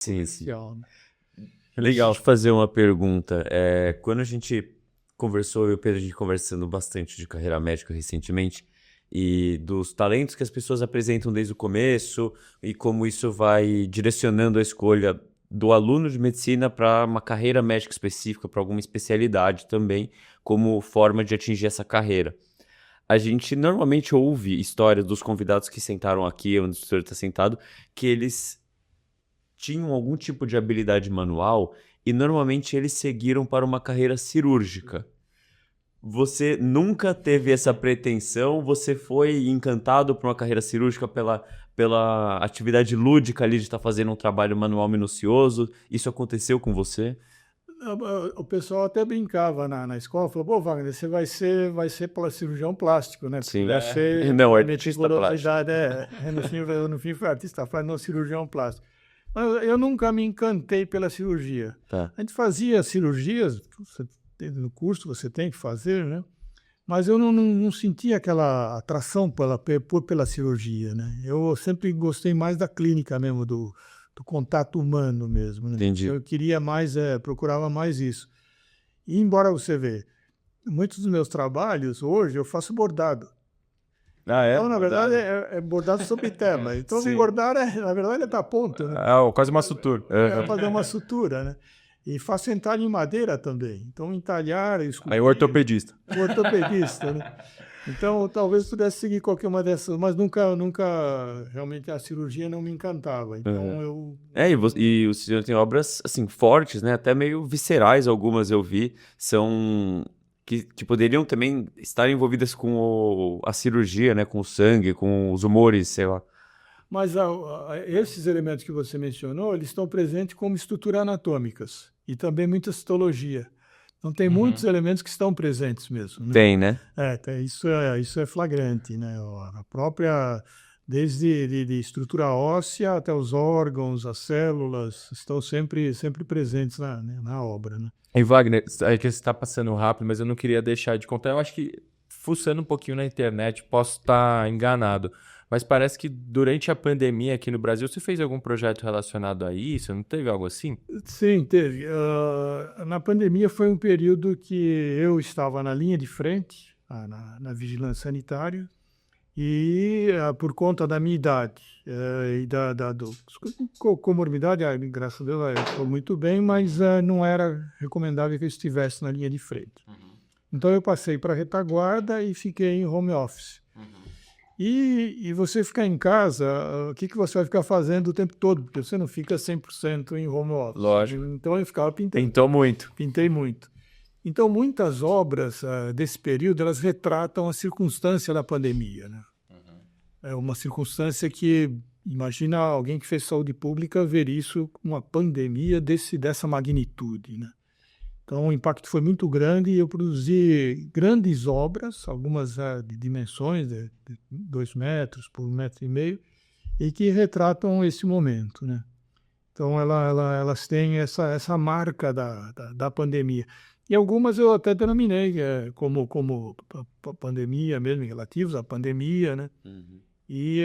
Sim, sim. potencial, né? Legal fazer uma pergunta. Quando a gente conversou, eu e o Pedro, a gente conversando bastante de carreira médica recentemente, e dos talentos que as pessoas apresentam desde o começo, e como isso vai direcionando a escolha do aluno de medicina para uma carreira médica específica, para alguma especialidade também, como forma de atingir essa carreira. A gente normalmente ouve histórias dos convidados que sentaram aqui, onde o senhor está sentado, que eles tinham algum tipo de habilidade manual e normalmente eles seguiram para uma carreira cirúrgica. Você nunca teve essa pretensão? Você foi encantado por uma carreira cirúrgica pela atividade lúdica ali de estar fazendo um trabalho manual minucioso? Isso aconteceu com você? O pessoal até brincava na escola, falou, pô, Wagner, você vai ser cirurgião plástico, né? Se Sim. puder ser Não, artista plástico. meticulosidade, no fim foi artista, falei, não, cirurgião plástico. Mas eu nunca me encantei pela cirurgia. Tá. A gente fazia cirurgias, no curso você tem que fazer, né? Mas eu não sentia aquela atração pela cirurgia, né? Eu sempre gostei mais da clínica mesmo, do contato humano mesmo, né? Entendi. Eu queria mais, procurava mais isso. E embora você vê, muitos dos meus trabalhos hoje eu faço bordado. Ah, é? Então, na verdade, é bordado sobre tela. Então, Sim. bordar, na verdade, é dar ponto, né? Quase uma sutura. É fazer uma sutura, né? E faço entalhe em madeira também. Então, entalhar, esculpir. Aí o ortopedista. O ortopedista, né? Então, talvez pudesse seguir qualquer uma dessas, mas nunca, realmente a cirurgia não me encantava. Então, eu... E o senhor tem obras, assim, fortes, né? Até meio viscerais, algumas eu vi. São... Que poderiam também estar envolvidas com a cirurgia, né? Com o sangue, com os humores, sei lá. Mas esses elementos que você mencionou, eles estão presentes como estruturas anatômicas e também muita citologia. Então, tem muitos elementos que estão presentes mesmo, né? Tem, né? Isso é flagrante, né? A própria, desde de estrutura óssea até os órgãos, as células, estão sempre presentes na obra, né? E Wagner, é que você está passando rápido, mas eu não queria deixar de contar. Eu acho que, fuçando um pouquinho na internet, posso estar enganado, mas parece que durante a pandemia aqui no Brasil, você fez algum projeto relacionado a isso? Não teve algo assim? Sim, teve. Na pandemia foi um período que eu estava na linha de frente, na vigilância sanitária, e por conta da minha idade e comorbidade, graças a Deus, eu estou muito bem, mas não era recomendável que eu estivesse na linha de frente. Então eu passei para a retaguarda e fiquei em home office. E você ficar em casa, o que você vai ficar fazendo o tempo todo? Porque você não fica 100% em home office. Lógico. Então eu ficava pintando. Pintou muito. Pintei muito. Então muitas obras desse período, elas retratam a circunstância da pandemia, né? É uma circunstância que, imagina alguém que fez saúde pública ver isso, uma pandemia dessa magnitude, né? Então, o impacto foi muito grande e eu produzi grandes obras, algumas de dimensões de 2 metros por 1,5 metro, e que retratam esse momento, né? Então, elas têm essa marca da pandemia. E algumas eu até denominei como pandemia mesmo, relativos à pandemia, né? E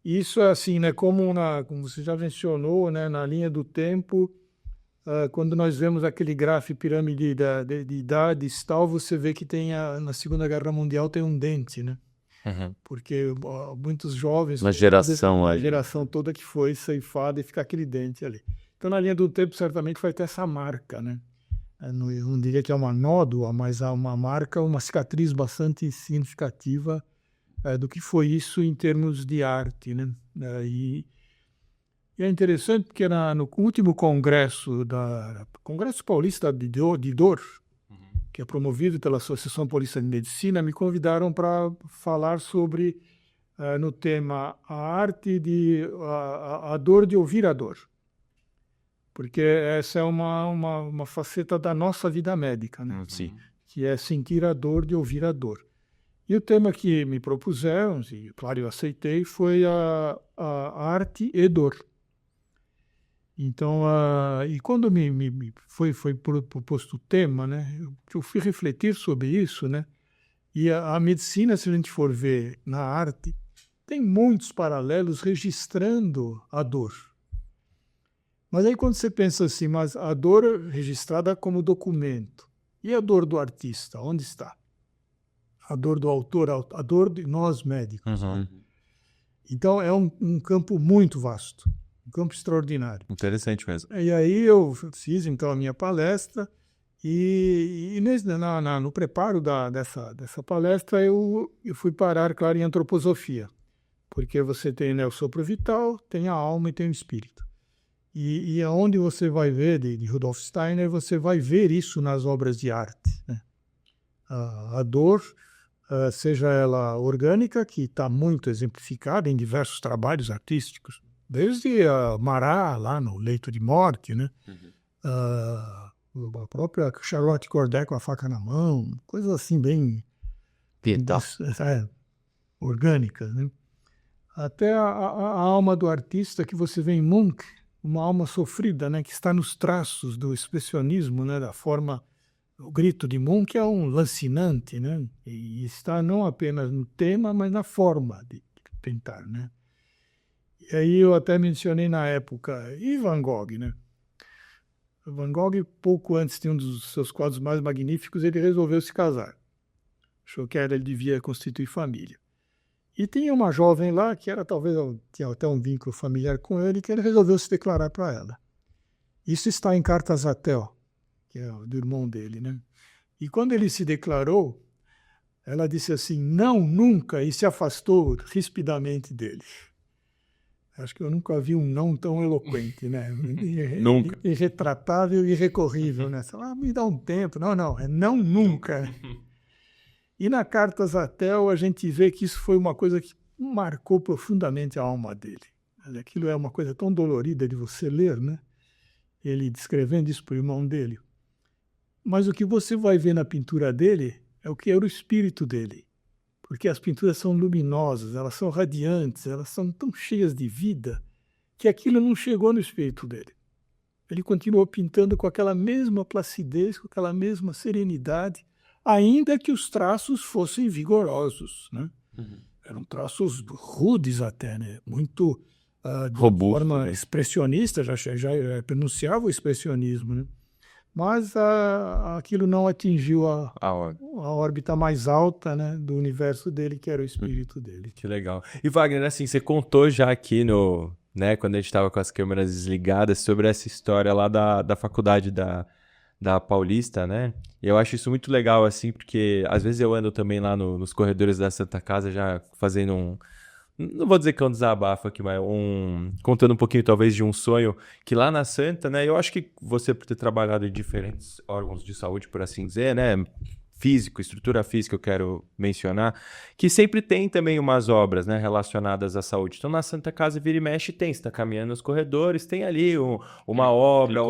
isso é assim, né? Como você já mencionou, né? Na linha do tempo, quando nós vemos aquele gráfico pirâmide de idades tal, você vê que na Segunda Guerra Mundial tem um dente, né? Porque muitos jovens... Uma geração A aí. geração toda que foi ceifada e fica aquele dente ali. Então, na linha do tempo, certamente vai ter essa marca, né? Eu não diria que é uma nódoa, mas há uma marca, uma cicatriz bastante significativa do que foi isso em termos de arte, né? E é interessante porque no último congresso Congresso Paulista de Dor, que é promovido pela Associação Paulista de Medicina, me convidaram para falar sobre, no tema, a arte a dor de ouvir a dor. Porque essa é uma faceta da nossa vida médica, né? Sim. Que é sentir a dor de ouvir a dor. E o tema que me propuseram, e claro, eu aceitei, foi a arte e dor. Então, e quando foi proposto o tema, né, eu fui refletir sobre isso, né, e a medicina, se a gente for ver na arte, tem muitos paralelos registrando a dor. Mas aí quando você pensa assim, mas a dor registrada como documento, e a dor do artista, onde está? A dor do autor, a dor de nós médicos. Uhum. Então é um campo muito vasto, um campo extraordinário. Interessante mesmo. E aí eu fiz então a minha palestra e no preparo dessa palestra eu fui parar, claro, em antroposofia, porque você tem, né, o sopro vital, tem a alma e tem o espírito. E aonde você vai ver, de Rudolf Steiner, você vai ver isso nas obras de arte, né? A dor, seja ela orgânica, que está muito exemplificada em diversos trabalhos artísticos, desde Marat, lá no Leito de Morte, né? A própria Charlotte Corday com a faca na mão, coisas assim bem orgânicas, né? Até a alma do artista que você vê em Munch, uma alma sofrida, né, que está nos traços do expressionismo, né, da forma. O grito de Munch é um lancinante, né, e está não apenas no tema, mas na forma de pintar, né. E aí eu até mencionei na época, e Van Gogh, né? Van Gogh, pouco antes de um dos seus quadros mais magníficos, ele resolveu se casar. Achou que ele devia constituir família. E tinha uma jovem lá que tinha até um vínculo familiar com ele, que ele resolveu se declarar para ela. Isso está em Cartas a Theo, que é do irmão dele, né? E quando ele se declarou, ela disse assim, não, nunca, e se afastou rispidamente dele. Acho que eu nunca vi um não tão eloquente, né? Nunca. Irretratável e irrecorrível, né? Me dá um tempo. Não, é não, nunca. E na Cartas a Theo a gente vê que isso foi uma coisa que marcou profundamente a alma dele. Aquilo é uma coisa tão dolorida de você ler, né? Ele descrevendo isso para o irmão dele. Mas o que você vai ver na pintura dele é o que era o espírito dele. Porque as pinturas são luminosas, elas são radiantes, elas são tão cheias de vida que aquilo não chegou no espírito dele. Ele continuou pintando com aquela mesma placidez, com aquela mesma serenidade, ainda que os traços fossem vigorosos, né? Eram traços rudes até, né? Muito de robusto, forma né? expressionista, já pronunciava o expressionismo, né? Mas aquilo não atingiu a órbita mais alta, né, do universo dele, que era o espírito dele. Que legal. E Wagner, assim, você contou já aqui né, quando a gente estava com as câmeras desligadas, sobre essa história lá da faculdade da Paulista, né? E eu acho isso muito legal, assim, porque às vezes eu ando também lá nos corredores da Santa Casa já fazendo não vou dizer que é um desabafo aqui, mas contando um pouquinho talvez de um sonho que lá na Santa, né? Eu acho que você, por ter trabalhado em diferentes órgãos de saúde, por assim dizer, né? Físico, estrutura física, eu quero mencionar, que sempre tem também umas obras, né, relacionadas à saúde. Então, na Santa Casa, vira e mexe, você está caminhando nos corredores, tem ali uma obra,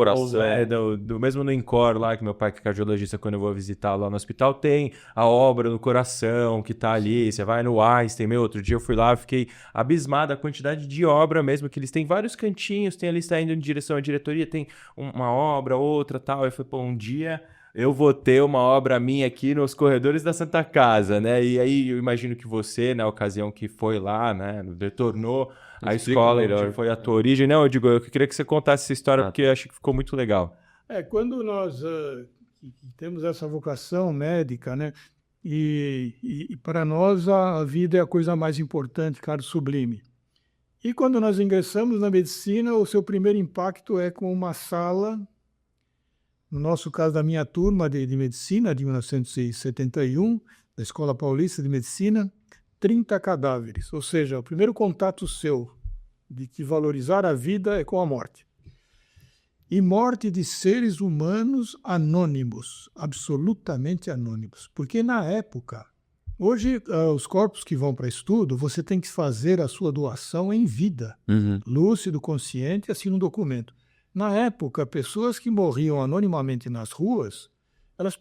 mesmo no Incor lá, que meu pai que é cardiologista, quando eu vou visitar lá no hospital, tem a obra no coração que está ali, você vai no Einstein, outro dia eu fui lá, fiquei abismado a quantidade de obra mesmo, que eles têm vários cantinhos, tem ali, está indo em direção à diretoria, tem uma obra, outra, tal, eu falei, um dia eu vou ter uma obra minha aqui nos corredores da Santa Casa, né? E aí eu imagino que você, na ocasião que foi lá, né, retornou à escola onde foi a tua origem. Não, eu queria que você contasse essa história, porque eu acho que ficou muito legal. Quando nós temos essa vocação médica, né? E para nós a vida é a coisa mais importante, caro sublime. E quando nós ingressamos na medicina, o seu primeiro impacto é com uma sala. No nosso caso, da minha turma de medicina, de 1971, da Escola Paulista de Medicina, 30 cadáveres. Ou seja, o primeiro contato seu de que valorizar a vida é com a morte. E morte de seres humanos anônimos, absolutamente anônimos. Porque na época, hoje, os corpos que vão para estudo, você tem que fazer a sua doação em vida, lúcido, consciente, assim no documento. Na época, pessoas que morriam anonimamente nas ruas, elas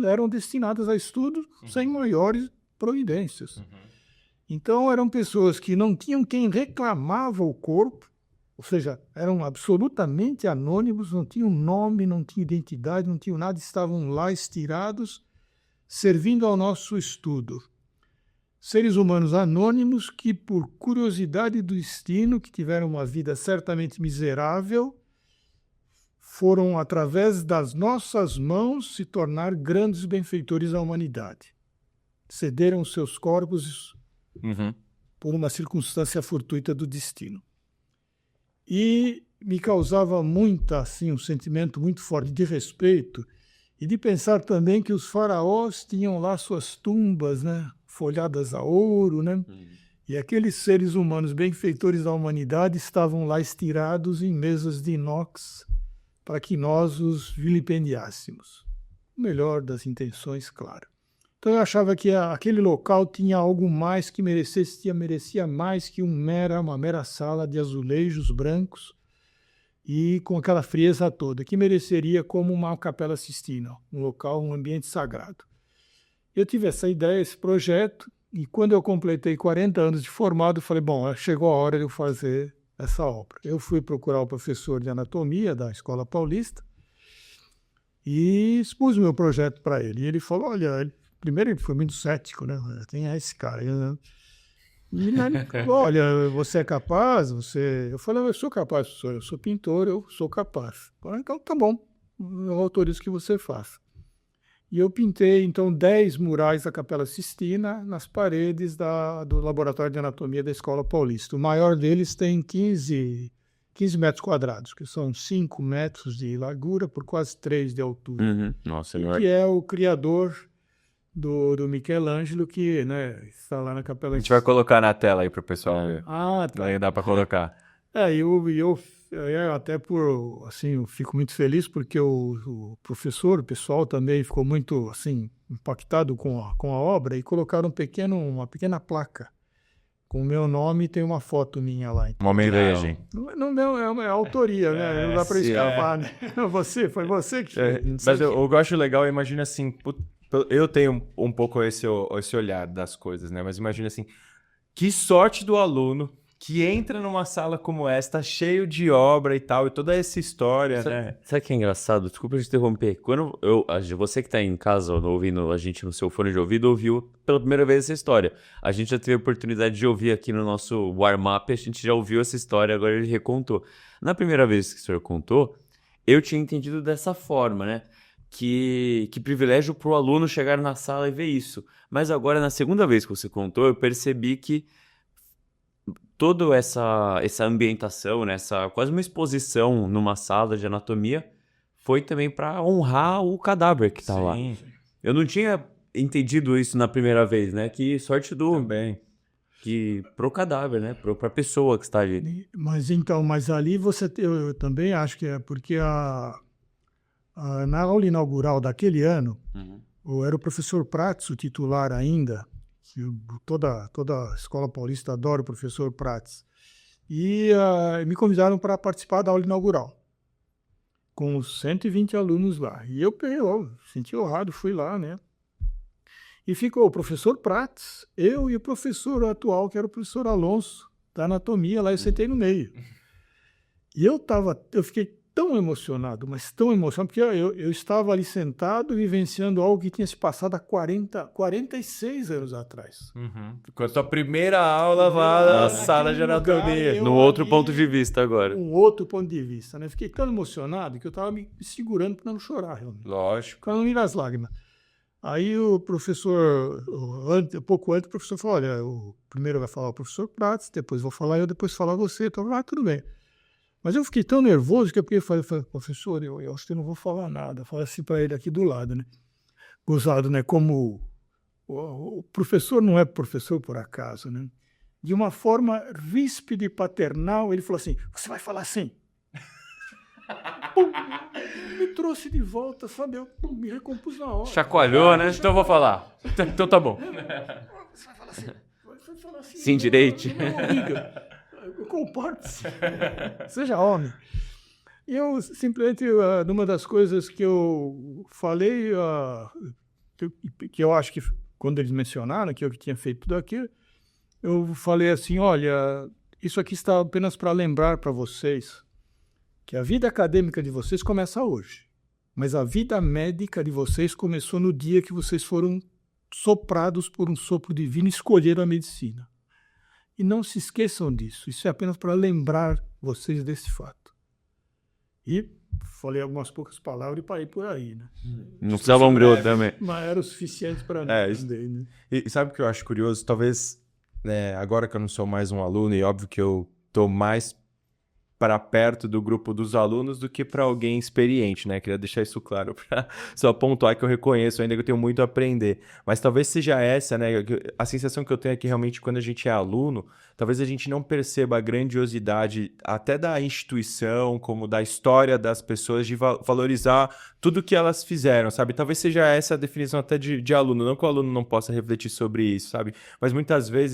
eram destinadas a estudo sem maiores providências. Então, eram pessoas que não tinham quem reclamava o corpo, ou seja, eram absolutamente anônimos, não tinham nome, não tinham identidade, não tinham nada, estavam lá estirados, servindo ao nosso estudo. Seres humanos anônimos que, por curiosidade do destino, que tiveram uma vida certamente miserável, foram, através das nossas mãos, se tornar grandes benfeitores da humanidade. Cederam seus corpos por uma circunstância fortuita do destino. E me causava um sentimento muito forte de respeito e de pensar também que os faraós tinham lá suas tumbas, né, folhadas a ouro, né? E aqueles seres humanos benfeitores da humanidade estavam lá estirados em mesas de inox para que nós os vilipendiássemos. O melhor das intenções, claro. Então eu achava que aquele local tinha algo mais que merecia mais que uma mera sala de azulejos brancos e com aquela frieza toda, que mereceria como uma Capela Sistina, um local, um ambiente sagrado. Eu tive essa ideia, esse projeto, e quando eu completei 40 anos de formado, falei, bom, chegou a hora de eu fazer essa obra. Eu fui procurar o professor de anatomia da Escola Paulista e expus o meu projeto para ele. E ele falou, olha, primeiro ele foi muito cético, né? Tem esse cara aí, né? E ele falou, olha, você é capaz? Eu falei, eu sou capaz, professor, eu sou pintor, eu sou capaz. Falei, então tá bom, eu autorizo que você faça. E eu pintei, então, 10 murais da Capela Sistina nas paredes do Laboratório de Anatomia da Escola Paulista. O maior deles tem 15 metros quadrados, que são 5 metros de largura por quase 3 de altura. Nossa, que é o criador do Michelangelo, que, né, está lá na Capela A gente vai colocar na tela aí para o pessoal ver. Ah, tá. Aí dá para colocar. Eu até eu fico muito feliz porque o professor, o pessoal também ficou muito, assim, impactado com a obra e colocaram uma pequena placa com o meu nome e tem uma foto minha lá. Uma homenagem. Não, é uma autoria, né? Não dá para escapar, né? Não, foi você que fez. Mas eu acho legal, imagina assim, eu tenho um pouco esse olhar das coisas, né? Mas imagina assim, que sorte do aluno que entra numa sala como esta, cheio de obra e tal, e toda essa história, né? Sabe o que é engraçado? Desculpa te interromper. Quando você que está em casa ouvindo a gente no seu fone de ouvido, ouviu pela primeira vez essa história. A gente já teve a oportunidade de ouvir aqui no nosso warm-up, a gente já ouviu essa história, agora ele recontou. Na primeira vez que o senhor contou, eu tinha entendido dessa forma, né? Que privilégio para o aluno chegar na sala e ver isso. Mas agora, na segunda vez que você contou, eu percebi que toda essa ambientação, né, quase uma exposição numa sala de anatomia, foi também para honrar o cadáver que está lá. Eu não tinha entendido isso na primeira vez, né? Que sorte Também. pro cadáver, né? Pra pessoa que está ali. Mas ali eu também acho que é porque na aula inaugural daquele ano, era o professor Prats, o titular ainda. Toda a Escola Paulista adora o professor Prats. E me convidaram para participar da aula inaugural, com os 120 alunos lá. E eu senti honrado, fui lá, né? E ficou o professor Prats, eu e o professor atual, que era o professor Alonso, da anatomia, lá eu sentei no meio. E eu fiquei tão emocionado, mas tão emocionado, porque eu estava ali sentado vivenciando algo que tinha se passado há 46 anos atrás. Com a sua primeira aula lá na sala de anatomia. No outro ponto de vista agora. Um outro ponto de vista, né? Fiquei tão emocionado que eu estava me segurando para não chorar, realmente. Lógico. Para não ir às lágrimas. Aí o professor, pouco antes, o professor falou, olha, primeiro vai falar o professor Prats, depois vou falar eu, depois falar você. Então, tudo bem. Mas eu fiquei tão nervoso que eu falei, professor, eu acho que eu não vou falar nada. Falei assim para ele aqui do lado, né? Gozado, né? Como o professor não é professor por acaso, né? De uma forma ríspida e paternal, ele falou assim, você vai falar assim. Pum, me trouxe de volta, sabe? Eu me recompus na hora. Chacoalhou, né? Então eu vou falar. Então tá bom. Você vai falar assim. Vai falar assim. Sim, direito. Comporte-se. Seja homem. E eu simplesmente, numa das coisas que eu falei, que eu acho que quando eles mencionaram que eu tinha feito tudo aquilo, eu falei assim, olha, isso aqui está apenas para lembrar para vocês que a vida acadêmica de vocês começa hoje, mas a vida médica de vocês começou no dia que vocês foram soprados por um sopro divino e escolheram a medicina. E não se esqueçam disso. Isso é apenas para lembrar vocês desse fato. E falei algumas poucas palavras e parei por aí, né? Não precisava um grego também. Mas era o suficiente para mim isso. também, né? E sabe o que eu acho curioso? Talvez, né, agora que eu não sou mais um aluno, e óbvio que eu tô mais para perto do grupo dos alunos do que para alguém experiente, né? Queria deixar isso claro, para só pontuar que eu reconheço ainda que eu tenho muito a aprender. Mas talvez seja essa, né? A sensação que eu tenho é que realmente quando a gente é aluno, talvez a gente não perceba a grandiosidade até da instituição, como da história das pessoas, de valorizar tudo que elas fizeram, sabe? Talvez seja essa a definição até de aluno. Não que o aluno não possa refletir sobre isso, sabe? Mas muitas vezes